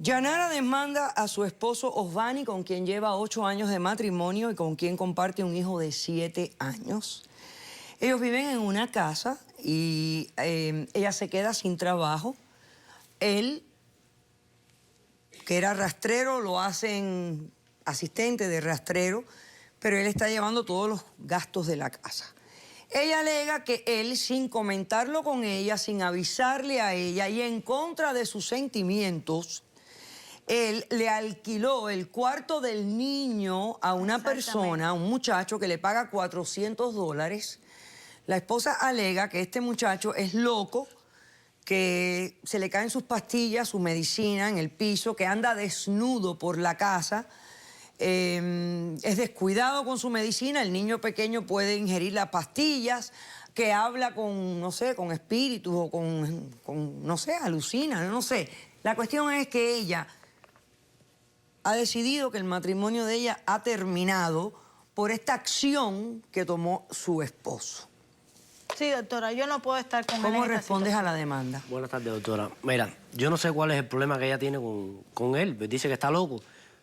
Yanara demanda a su esposo Osvani, con quien lleva 8 años de matrimonio y con quien comparte un hijo de 7 años. Ellos viven en una casa y ella se queda sin trabajo. Él, que era rastrero, lo hacen asistente de rastrero, pero él está llevando todos los gastos de la casa. Ella alega que él, sin comentarlo con ella, sin avisarle a ella y en contra de sus sentimientos, él le alquiló el cuarto del niño a una persona, a un muchacho que le paga $400. La esposa alega que este muchacho es loco, que se le caen sus pastillas, su medicina en el piso, que anda desnudo por la casa, es descuidado con su medicina, el niño pequeño puede ingerir las pastillas, que habla con, no sé, con espíritus o con no sé, alucina, no sé. La cuestión es que ella ha decidido que el matrimonio de ella ha terminado por esta acción que tomó su esposo. Sí, doctora, yo no puedo estar con él. ¿Cómo respondes a la demanda? Buenas tardes, doctora. Mira, yo no sé cuál es el problema que ella tiene con él. Dice que está loco.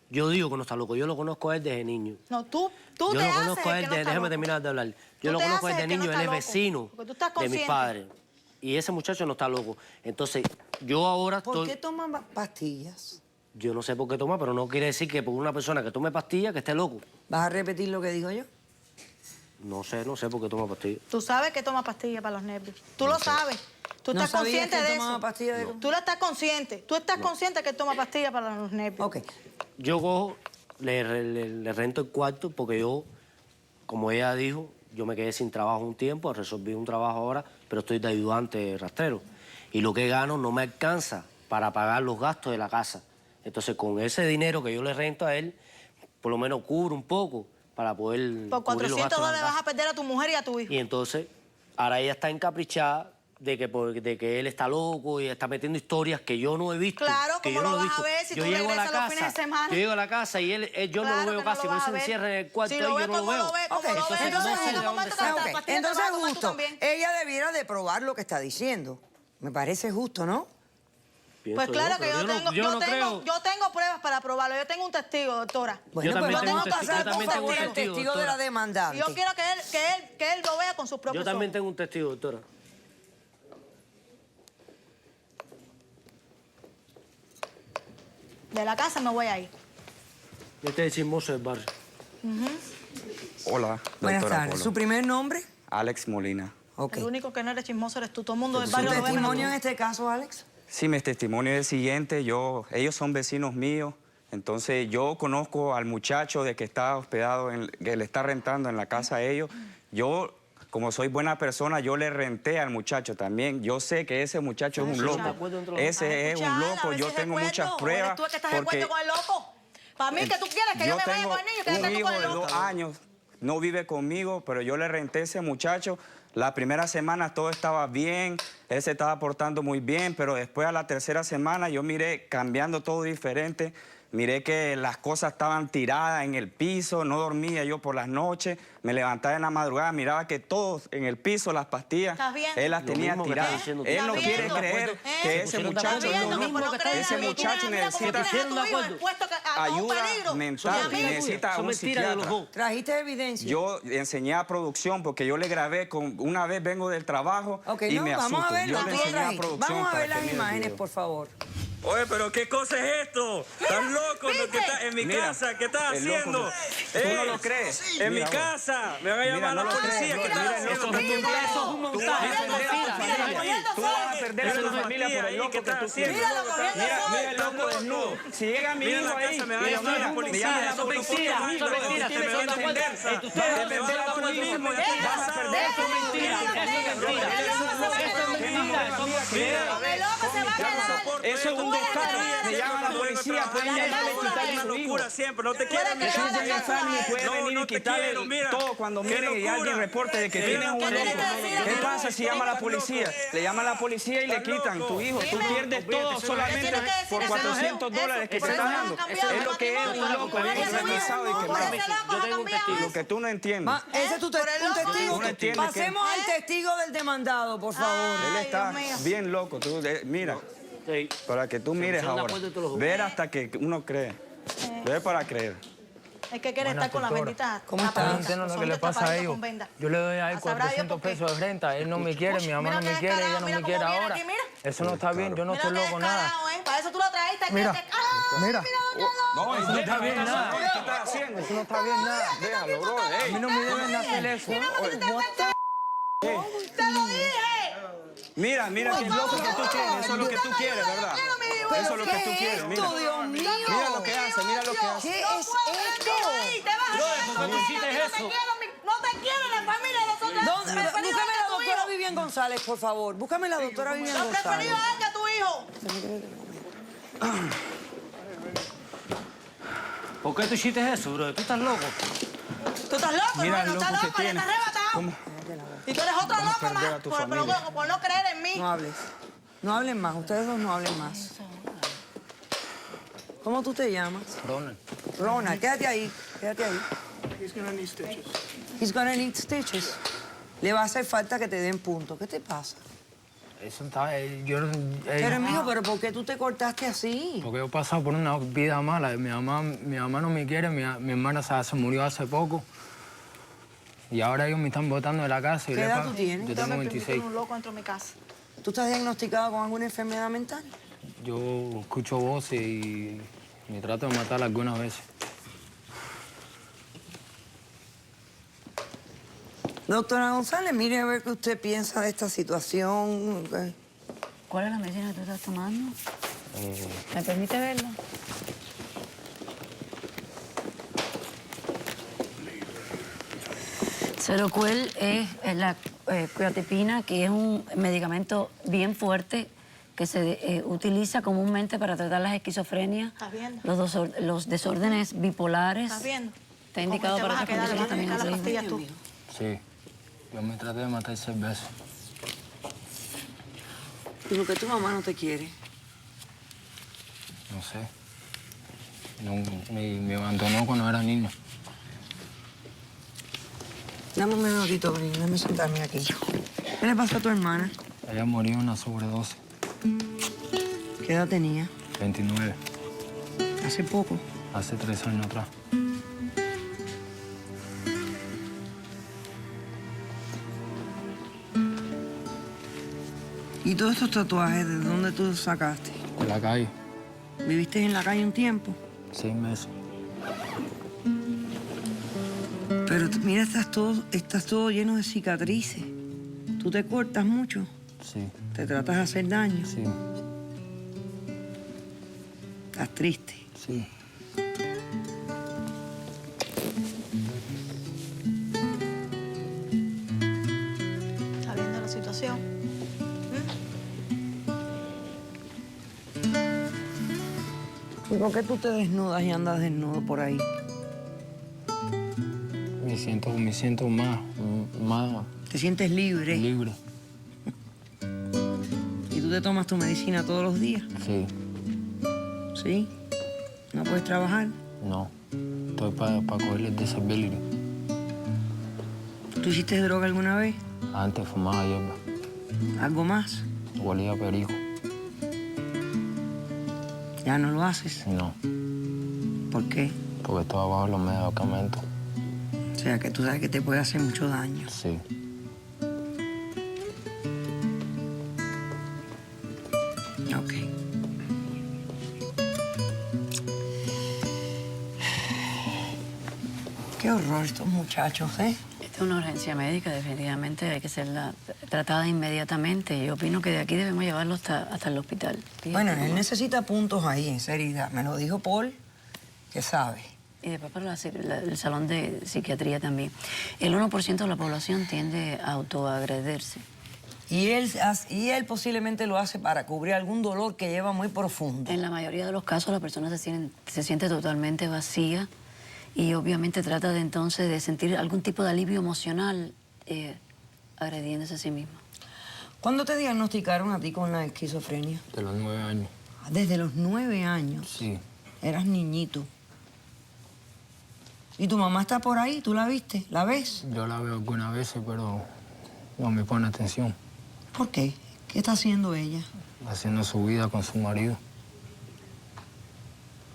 Yo digo que no está loco. Yo lo conozco a él desde niño. No, tú yo te lo haces conozco a él desde... Déjame terminar de hablar. Yo lo conozco a él desde niño. Él es vecino de mis padres. Y ese muchacho no está loco. Entonces, yo ahora estoy... ¿Por qué toman pastillas? Yo no sé por qué toma, pero no quiere decir que por una persona que tome pastillas que esté loco. ¿Vas a repetir lo que digo yo? No sé por qué toma pastillas. Tú sabes que toma pastillas para los nervios. Tú lo sabes. Tú estás consciente de eso. No. Tú lo estás consciente. Tú estás consciente que él toma pastillas para los nervios. Ok. Yo cojo, le rento el cuarto porque yo, como ella dijo, yo me quedé sin trabajo un tiempo, resolví un trabajo ahora, pero estoy de ayudante rastrero. Y lo que gano no me alcanza para pagar los gastos de la casa. Entonces, con ese dinero que yo le rento a él, por lo menos cubro un poco para poder... Por $400 vas a perder a tu mujer y a tu hijo. Y entonces, ahora ella está encaprichada de que él está loco y está metiendo historias que yo no he visto. Claro, que ¿cómo yo lo no he vas visto. a ver si yo tú llego a la regresas casa, los fines de semana? Yo llego a la casa y yo no lo veo casi, por eso me encierra en el cuarto y yo no lo veo. Entonces es justo. Ella debiera de probar lo que está diciendo. Me parece justo, ¿no? Pues claro que yo tengo pruebas para probarlo. Yo tengo un testigo, doctora. Bueno, pues vamos a pasar, por favor, al testigo de la demandante. Y yo quiero que él lo vea con sus propios ojos. Yo también tengo un testigo, doctora. De la casa me voy a ir. Este es chismoso del barrio. Hola, doctora. Buenas tardes. Polo. ¿Su primer nombre? Alex Molina. Ok. El único que no eres chismoso eres tú. Todo el mundo del ¿Su barrio lo ve. testimonio en este caso, Alex? Sí, mi testimonio es el siguiente. Ellos son vecinos míos. Entonces, yo conozco al muchacho de que está hospedado, que le está rentando en la casa a ellos. Yo, como soy buena persona, yo le renté al muchacho también. Yo sé que ese muchacho es un loco. Ese es un loco. Yo tengo muchas pruebas. ¿Tú es que estás de acuerdo con el loco? Para mí, que tú quieres que yo me vaya con el niño, que un hijo de 2 años. No vive conmigo, pero yo le renté a ese muchacho. La primera semana todo estaba bien, él se estaba portando muy bien, pero después a la tercera semana yo miré cambiando todo diferente. Miré que las cosas estaban tiradas en el piso, no dormía yo por las noches, me levantaba en la madrugada, miraba que todo en el piso, las pastillas, él las tenía tiradas. Él no quiere creer que ese muchacho es lo mismo. Ese muchacho necesita ayuda mental, necesita un psiquiatra. ¿Trajiste evidencia? Yo enseñé a producción porque yo le grabé, una vez vengo del trabajo y me asusto. Vamos a ver, yo le enseñé a producción. Vamos a ver las imágenes, por favor. Oye, pero ¿qué cosa es esto? ¿Estás loco? En mi casa, ¿qué estás haciendo? ¿Tú no lo crees? En mi casa. Me van a llamar a la policía. ¿Qué estás haciendo? Eso es un montaje. Tú vas a perder a tu familia por el loco que tú tienes. Mira el loco desnudo. Si llega mi hijo ahí, me van a llamar a la policía. Eso es mentira. Eso es mentira. Tienes que entender. Defender a tu mismo. Vas a perder tu mentira. Eso es un descaro. Me llama la policía, pueden venir a quitarle a su hijo. Siempre, no te quieren Eso es de family, puede venir y quitarle todo cuando miren y alguien reporte de que tienen un loco. ¿Qué pasa si llama a la policía? Le llama a la policía y le quitan tu hijo. Tú pierdes todo solamente por $400 que se está dando. Es lo que es un loco, bien organizado y quemado. Yo tengo un testigo. Lo que tú no entiendes. Ese es tu testigo. Pasemos al testigo del demandado, por favor. Él está bien loco. Mira. Sí. Para que tú mires pusieron de ahora. acuerdo todos los Ver hasta que uno cree. Ver para creer. Es que quiere estar con la bendita. ¿Cómo está? No entiendo lo que le pasa a ellos. Yo le doy a él 400 pesos de renta. Él no me quiere, mi mamá no me quiere, ella no me quiere ahora. Eso no está bien, yo no estoy loco nada. Para eso tú lo traíste. Mira, mira. No, Eso no está bien nada. ¿Qué estás haciendo? Eso no está bien nada. Déjalo, bro. A mí no me deben hacer eso. ¡Te lo dije! Mira que loco que tú tienes. Eso es lo que tú quieres, ¿verdad? Eso es lo que tú quieres, mira. Dios mío. Mira lo que hace, mira lo que hace. ¿Qué es esto? ¿Por qué tú hiciste eso? No te quiero en la familia de nosotros. Búscame la doctora Vivian González, por favor. Búscame la doctora Vivian Lo González. preferido a él que a tu hijo. ¿Por qué tú hiciste eso, bro? ¿Tú estás loco? Tú estás loco, Mira hermano. el Estás loco que loco, ya tiene. estás arrebatado. ¿Cómo? Y tú eres otro Vamos a loco perder más a tu por familia. no creer en mí. No hables. No hablen más. Ustedes dos no hablen más. ¿Cómo tú te llamas? Ronald. Ronald, quédate ahí. Quédate ahí. He's gonna need stitches. He's gonna need stitches. Le va a hacer falta que te den puntos. ¿Qué te pasa? Eso está... Pero, mijo, ¿pero por qué tú te cortaste así? Porque yo he pasado por una vida mala. Mi mamá no me quiere, mi hermana se murió hace poco. Y ahora ellos me están botando de la casa. Y ¿Qué le edad pago. tú tienes? Yo tengo Me permitieron 26. un loco dentro de mi casa. ¿Tú estás diagnosticado con alguna enfermedad mental? Yo escucho voces y me trato de matar algunas veces. Doctora González, mire a ver qué usted piensa de esta situación. ¿Cuál es la medicina que tú estás tomando? ¿Me permite verlo? Seroquel es la quetiapina, que es un medicamento bien fuerte que se utiliza comúnmente para tratar las esquizofrenias, ¿Estás viendo? los desórdenes bipolares. ¿Estás viendo? Está indicado ¿Cómo te para vas a quedar? otras condiciones Le vas a también. dejar las pastillas tú. Sí. Yo me traté de matar 6 veces. ¿Y por qué tu mamá no te quiere? No sé. Me abandonó cuando era niño. Dame un minutito, Brin, déjame sentarme aquí. ¿Qué le pasó a tu hermana? Ella murió en una sobredosis. ¿Qué edad tenía? 29. Hace poco. Hace 3 años atrás. ¿Y todos estos tatuajes, de dónde tú los sacaste? En la calle. ¿Viviste en la calle un tiempo? 6 meses. Pero mira, estás todo lleno de cicatrices. ¿Tú te cortas mucho? Sí, ¿Te tratas de hacer daño? sí, ¿Estás triste? sí. ¿Estás viendo la situación? ¿Y por qué tú te desnudas y andas desnudo por ahí? Me siento más ¿Te sientes libre? libre. ¿Y tú te tomas tu medicina todos los días? Sí, ¿Sí? ¿No puedes trabajar? no. Estoy para coger el disability. ¿Tú hiciste droga alguna vez? Antes fumaba hierba. ¿Algo más? Olía a perico. ¿Ya no lo haces? No, ¿Por qué? porque estoy abajo de los medicamentos. O sea, que tú sabes que te puede hacer mucho daño. Sí. Ok. Qué horror estos muchachos, ¿eh? Esta es una urgencia médica, definitivamente hay que ser tratada inmediatamente. Yo opino que de aquí debemos llevarlo hasta el hospital. Bueno, él necesita puntos ahí, en seriedad. Me lo dijo Paul, que sabe. Y después para el salón de psiquiatría también. El 1% de la población tiende a autoagredirse. Y él posiblemente lo hace para cubrir algún dolor que lleva muy profundo. En la mayoría de los casos la persona se siente totalmente vacía y obviamente trata de entonces de sentir algún tipo de alivio emocional agrediéndose a sí mismo. ¿Cuándo te diagnosticaron a ti con la esquizofrenia? De los 9 años. Desde los 9 años. Sí. Eras niñito. ¿Y tu mamá está por ahí? ¿Tú la viste? ¿La ves? Yo la veo algunas veces, pero no me pone atención. ¿Por qué? ¿Qué está haciendo ella? Haciendo su vida con su marido.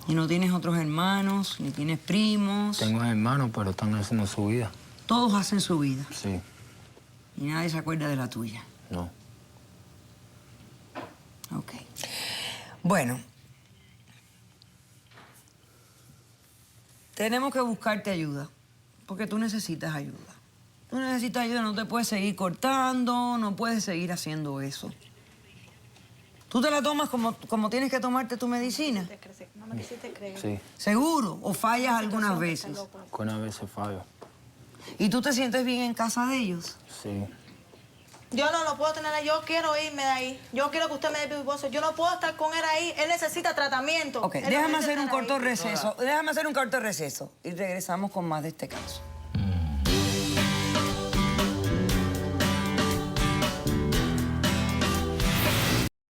¿Y no tienes otros hermanos, ni tienes primos? Tengo hermanos, pero están haciendo su vida. Todos hacen su vida. Sí, Y nadie se acuerda de la tuya. no. Ok. Bueno. Tenemos que buscarte ayuda, porque tú necesitas ayuda. Tú necesitas ayuda, no te puedes seguir cortando, no puedes seguir haciendo eso. ¿Tú te la tomas como tienes que tomarte tu medicina? No me quisiste creer. Sí, ¿Seguro? ¿O fallas algunas veces? algunas veces fallo. ¿Y tú te sientes bien en casa de ellos? Sí. Yo no lo puedo tener ahí. Yo quiero irme de ahí. Yo quiero que usted me dé divorcio. Yo no puedo estar con él ahí. Él necesita tratamiento. Ok, Él déjame necesita hacer un estar corto ahí. receso. Déjame hacer un corto receso y regresamos con más de este caso.